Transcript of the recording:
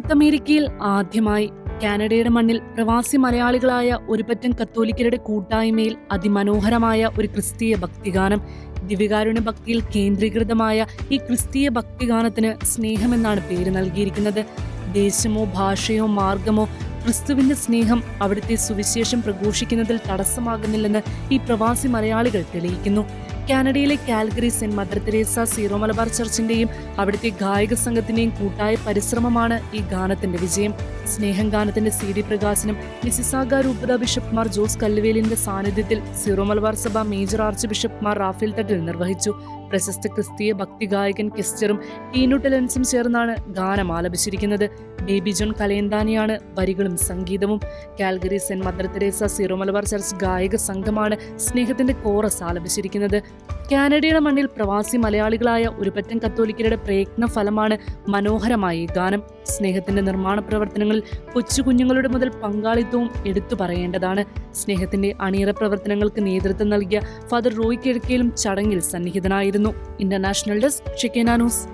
North അമേരിക്കയിൽ ആദ്യമായി കാനഡയുടെ മണ്ണിൽ പ്രവാസി മലയാളികളായ ഒരുപറ്റം കത്തോലിക്കരുടെ കൂട്ടായ്മയിൽ അതിമനോഹരമായ ഒരു ക്രിസ്തീയ ഭക്തിഗാനം. ദിവ്യകാരുണ്യ ഭക്തിയിൽ കേന്ദ്രീകൃതമായ ഈ ക്രിസ്തീയ ഭക്തിഗാനത്തിന് സ്നേഹമെന്നാണ് പേര് നൽകിയിരിക്കുന്നത്. ദേശമോ ഭാഷയോ മാർഗമോ ക്രിസ്തുവിന്റെ സ്നേഹം അവിടുത്തെ സുവിശേഷം പ്രഘോഷിക്കുന്നതിൽ തടസ്സമാകുന്നില്ലെന്ന് ഈ പ്രവാസി മലയാളികൾ തെളിയിക്കുന്നു. കാനഡയിലെ Calgary saint Mother Teresa Syro Malabar ചർച്ചിന്റെയും അവിടുത്തെ ഗായക സംഘത്തിന്റെയും കൂട്ടായ പരിശ്രമമാണ് ഈ ഗാനത്തിന്റെ വിജയം. സ്നേഹം ഗാനത്തിന്റെ CD പ്രകാശനം മിസിസാഗ രൂപത ബിഷപ്പ് മാർ ജോസ് കല്ലുവേലിന്റെ സാന്നിധ്യത്തിൽ സീറോ മലബാർ സഭ major archbishop Mar Raphael Thattil നിർവഹിച്ചു. പ്രശസ്ത ക്രിസ്തീയ ഭക്തി ഗായകൻ കെസ്റ്ററും ടീനു ടെലൻസും ചേർന്നാണ് ഗാനം ആലപിച്ചിരിക്കുന്നത്. ബേബി ജോൺ കലയന്താനിയാണ് വരികളും സംഗീതവും. Calgary saint Mother Teresa Syro Malabar church ഗായക സംഘമാണ് സ്നേഹത്തിന്റെ കോറസ് ആലപിച്ചിരിക്കുന്നത്. കാനഡയുടെ മണ്ണിൽ പ്രവാസി മലയാളികളായ ഒരുപറ്റം കത്തോലിക്കരുടെ പ്രയത്ന ഫലമാണ് മനോഹരമായ ഈ ഗാനം. സ്നേഹത്തിന്റെ നിർമ്മാണ പ്രവർത്തനങ്ങളിൽ കൊച്ചു കുഞ്ഞുങ്ങളുടെ മുതൽ പങ്കാളിത്തവും എടുത്തു പറയേണ്ടതാണ്. സ്നേഹത്തിന്റെ അണിയറ പ്രവർത്തനങ്ങൾക്ക് നേതൃത്വം നൽകിയ ഫാദർ റോയ് കിഴക്കേലും ചടങ്ങിൽ സന്നിഹിതനായിരുന്നു. International desk Shekinah news.